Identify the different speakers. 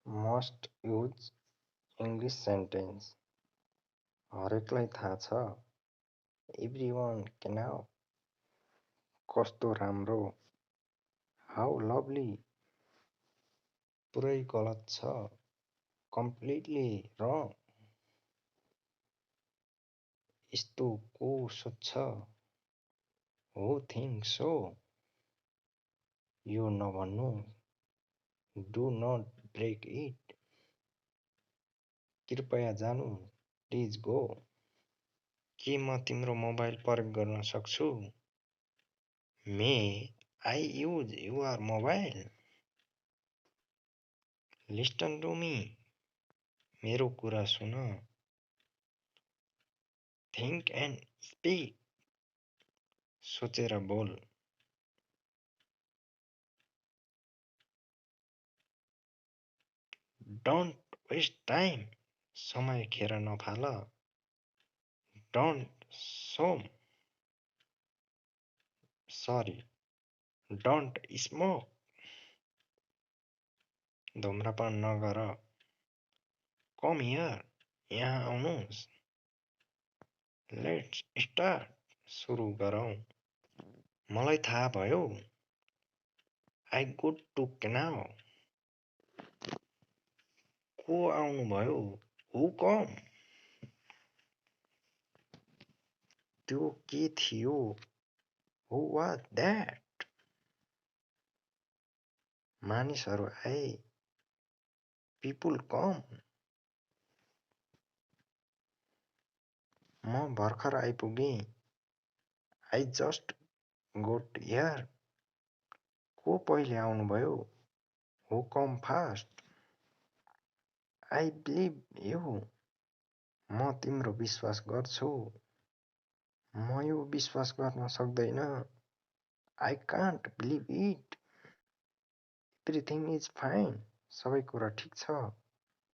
Speaker 1: Must use English sentence. हरेकलाई थाहा छ. Everyone can know. कस्तो राम्रो. How lovely. पुरै गलत छ. Completely wrong. यस्तो को सोच्छ. Who thinks so? यो नभन्नु. Do not break it. कृपया जानु. Please go. के म तिम्रो मोबाइल प्रयोग गर्न सक्छु? May I use your mobile? Listen to me. मेरो कुरा सुन. Think and speak. सोचेर बोल. Don't waste time. समय खेर नफाल. Don't show. Sorry. Don't smoke. धुम्रपान नगर. Come here. यहाँ आउनुहोस्. Let's start. सुरु गरौँ. मलाई थाहा भयो. I got to now. को आउनु भयो? Who come? त्यो के थियो? Who was that? मानिसहरू आए. People come. म भर्खर आइपुगेँ. I just got here. को पहिले आउनुभयो? Who come first? I believe you. म तिम्रो विश्वास गर्छु. म यो विश्वास गर्न सक्दैन. I can't believe it. Everything is fine. सबै कुरा ठिक छ.